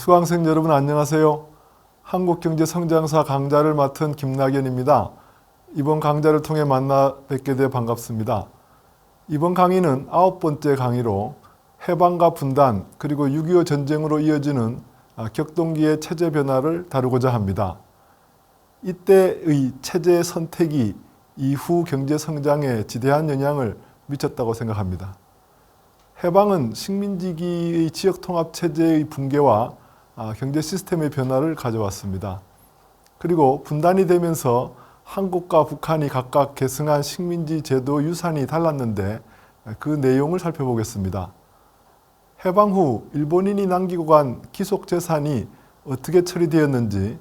수강생 여러분 안녕하세요. 한국경제성장사 강좌를 맡은 김낙연입니다. 이번 강좌를 통해 만나 뵙게 되어 반갑습니다. 이번 강의는 9번째 강의로 해방과 분단 그리고 6.25 전쟁으로 이어지는 격동기의 체제 변화를 다루고자 합니다. 이때의 체제 선택이 이후 경제성장에 지대한 영향을 미쳤다고 생각합니다. 해방은 식민지기의 지역통합체제의 붕괴와 경제 시스템의 변화를 가져왔습니다. 그리고 분단이 되면서 한국과 북한이 각각 계승한 식민지 제도 유산이 달랐는데 그 내용을 살펴보겠습니다. 해방 후 일본인이 남기고 간 기속재산이 어떻게 처리되었는지,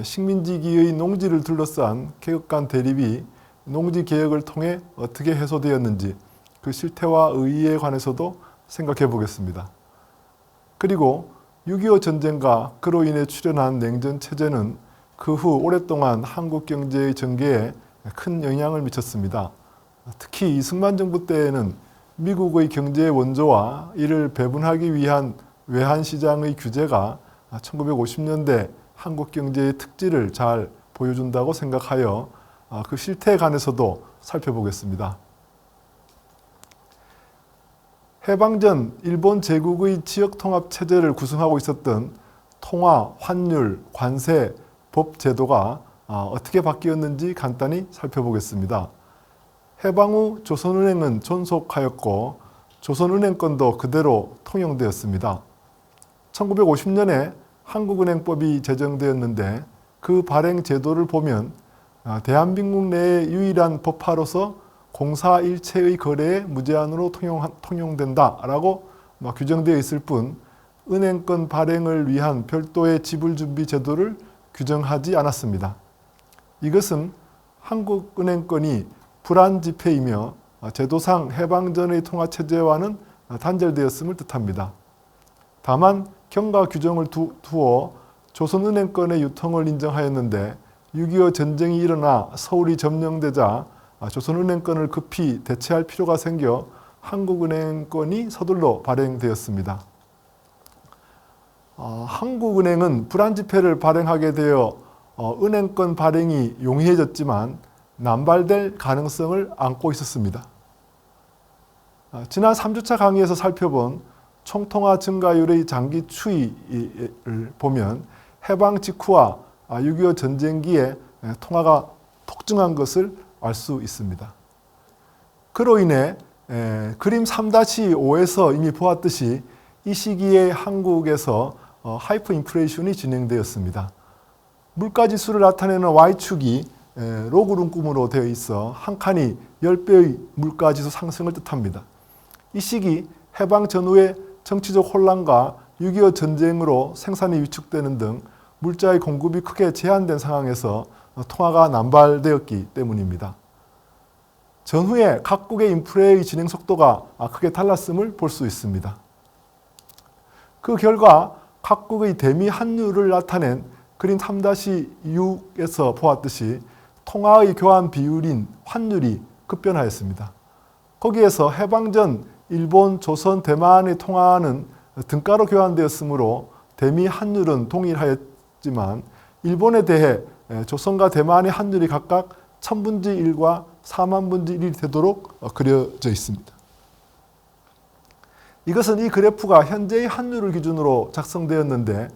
식민지기의 농지를 둘러싼 개혁 간 대립이 농지개혁을 통해 어떻게 해소되었는지 그 실태와 의의에 관해서도 생각해 보겠습니다. 그리고 6.25 전쟁과 그로 인해 출현한 냉전체제는 그 후 오랫동안 한국 경제의 전개에 큰 영향을 미쳤습니다. 특히 이승만 정부 때에는 미국의 경제의 원조와 이를 배분하기 위한 외환시장의 규제가 1950년대 한국 경제의 특질을 잘 보여준다고 생각하여 그 실태에 관해서도 살펴보겠습니다. 해방 전 일본 제국의 지역통합체제를 구성하고 있었던 통화, 환율, 관세, 법 제도가 어떻게 바뀌었는지 간단히 살펴보겠습니다. 해방 후 조선은행은 존속하였고 조선은행권도 그대로 통용되었습니다. 1950년에 한국은행법이 제정되었는데 그 발행 제도를 보면 대한민국 내의 유일한 법화로서 공사일체의 거래에 무제한으로 통용된다라고 규정되어 있을 뿐 은행권 발행을 위한 별도의 지불준비 제도를 규정하지 않았습니다. 이것은 한국은행권이 불안지폐이며 제도상 해방 전의 통화체제와는 단절되었음을 뜻합니다. 다만 경과 규정을 두어 조선은행권의 유통을 인정하였는데 6.25 전쟁이 일어나 서울이 점령되자 조선은행권을 급히 대체할 필요가 생겨 한국은행권이 서둘러 발행되었습니다. 한국은행은 불안지폐를 발행하게 되어 은행권 발행이 용이해졌지만 남발될 가능성을 안고 있었습니다. 지난 3주차 강의에서 살펴본 총통화 증가율의 장기 추이를 보면 해방 직후와 6.25 전쟁기에 통화가 폭증한 것을 알 수 있습니다. 그로 인해 그림 3-5에서 이미 보았듯이 이 시기에 한국에서 하이퍼 인플레이션이 진행되었습니다. 물가지수를 나타내는 Y축이 로그 룸꿈으로 되어 있어 한 칸이 10배의 물가지수 상승을 뜻합니다. 이 시기 해방 전후의 정치적 혼란과 6.25 전쟁으로 생산이 위축되는 등 물자의 공급이 크게 제한된 상황에서 통화가 남발되었기 때문입니다. 전후에 각국의 인플레의 진행 속도가 크게 달랐음을 볼 수 있습니다. 그 결과 각국의 대미 환율을 나타낸 그림 3-6에서 보았듯이 통화의 교환 비율인 환율이 급변하였습니다. 거기에서 해방 전 일본, 조선, 대만의 통화는 등가로 교환되었으므로 대미 환율은 동일하였지만 일본에 대해 조선과 대만의 환율이 각각 1000분의 1과 4만분의 1이 되도록 그려져 있습니다. 이것은 이 그래프가 현재의 환율을 기준으로 작성되었는데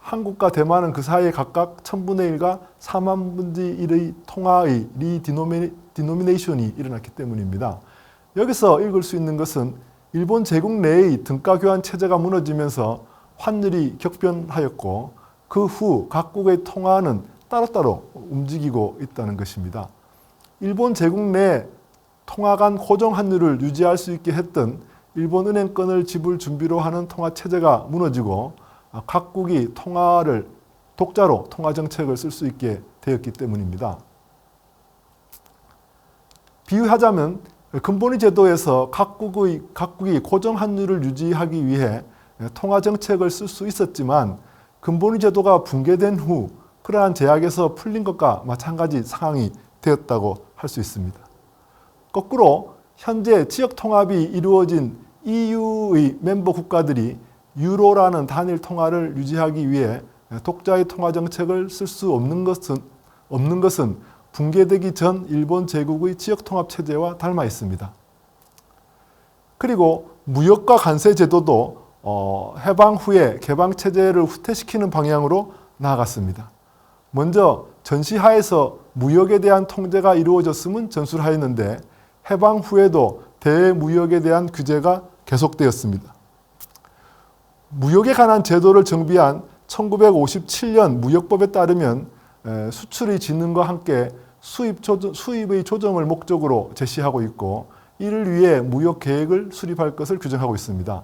한국과 대만은 그 사이에 각각 1000분의 1과 4만분의 1의 통화의 리디노미네이션이 일어났기 때문입니다. 여기서 읽을 수 있는 것은 일본 제국 내의 등가 교환 체제가 무너지면서 환율이 격변하였고 그 후 각국의 통화는 따로따로 움직이고 있다는 것입니다. 일본 제국 내 통화 간 고정 환율을 유지할 수 있게 했던 일본 은행권을 지불 준비로 하는 통화 체제가 무너지고 각국이 통화를 독자로 통화 정책을 쓸 수 있게 되었기 때문입니다. 비유하자면 근본위 제도에서 각국이 고정 환율을 유지하기 위해 통화 정책을 쓸 수 있었지만 근본위 제도가 붕괴된 후 그러한 제약에서 풀린 것과 마찬가지 상황이 되었다고 할 수 있습니다. 거꾸로 현재 지역 통합이 이루어진 EU의 멤버 국가들이 유로라는 단일 통화를 유지하기 위해 독자의 통화 정책을 쓸 수 없는 것은 붕괴되기 전 일본 제국의 지역 통합 체제와 닮아 있습니다. 그리고 무역과 관세 제도도 해방 후에 개방 체제를 후퇴시키는 방향으로 나아갔습니다. 먼저 전시하에서 무역에 대한 통제가 이루어졌음은 전술하였는데 해방 후에도 대무역에 대한 규제가 계속되었습니다. 무역에 관한 제도를 정비한 1957년 무역법에 따르면 수출의 진흥과 함께 수입의 조정을 목적으로 제시하고 있고 이를 위해 무역 계획을 수립할 것을 규정하고 있습니다.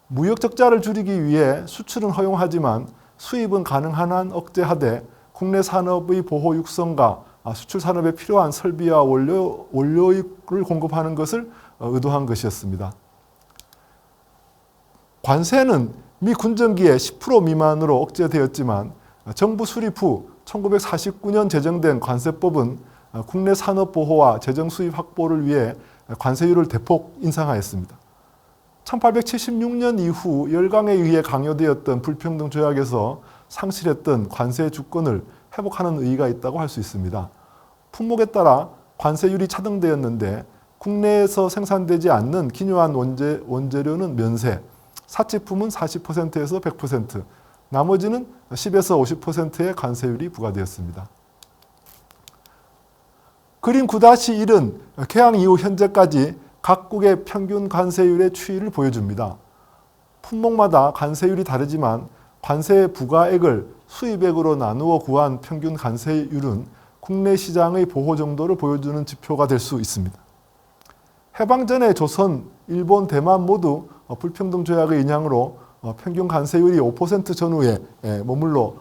무역 적자를 줄이기 위해 수출은 허용하지만 수입은 가능한 한 억제하되 국내 산업의 보호 육성과 수출 산업에 필요한 설비와 원료를 공급하는 것을 의도한 것이었습니다. 관세는 미 군정기에 10% 미만으로 억제되었지만 정부 수립 후 1949년 제정된 관세법은 국내 산업 보호와 재정 수입 확보를 위해 관세율을 대폭 인상하였습니다. 1876년 이후 열강에 의해 강요되었던 불평등 조약에서 상실했던 관세 주권을 회복하는 의의가 있다고 할 수 있습니다. 품목에 따라 관세율이 차등되었는데 국내에서 생산되지 않는 기묘한 원재료는 면세, 사치품은 40%에서 100%, 나머지는 10에서 50%의 관세율이 부과되었습니다. 그림 9-1은 개항 이후 현재까지 각국의 평균 관세율의 추이를 보여줍니다. 품목마다 관세율이 다르지만 관세 부과액을 수입액으로 나누어 구한 평균 관세율은 국내 시장의 보호 정도를 보여주는 지표가 될 수 있습니다. 해방 전에 조선, 일본, 대만 모두 불평등 조약의 영향으로 평균 관세율이 5% 전후에 머물러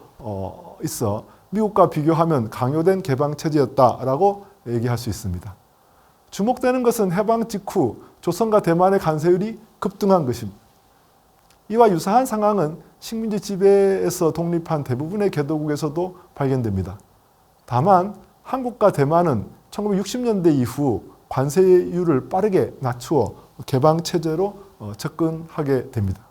있어 미국과 비교하면 강요된 개방 체제였다라고 얘기할 수 있습니다. 주목되는 것은 해방 직후 조선과 대만의 관세율이 급등한 것입니다. 이와 유사한 상황은 식민지 지배에서 독립한 대부분의 개도국에서도 발견됩니다. 다만 한국과 대만은 1960년대 이후 관세율을 빠르게 낮추어 개방 체제로 접근하게 됩니다.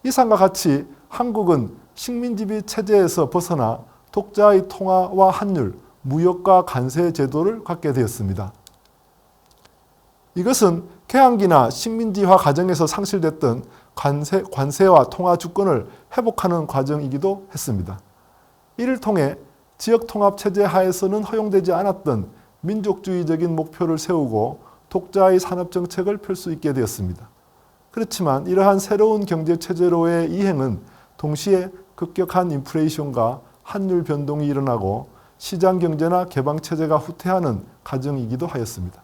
이상과 같이 한국은 식민지배 체제에서 벗어나 독자의 통화와 환율, 무역과 관세 제도를 갖게 되었습니다. 이것은 개항기나 식민지화 과정에서 상실됐던 관세와 통화 주권을 회복하는 과정이기도 했습니다. 이를 통해 지역 통합 체제 하에서는 허용되지 않았던 민족주의적인 목표를 세우고 독자의 산업 정책을 펼 수 있게 되었습니다. 그렇지만 이러한 새로운 경제 체제로의 이행은 동시에 급격한 인플레이션과 환율 변동이 일어나고 시장 경제나 개방 체제가 후퇴하는 과정이기도 하였습니다.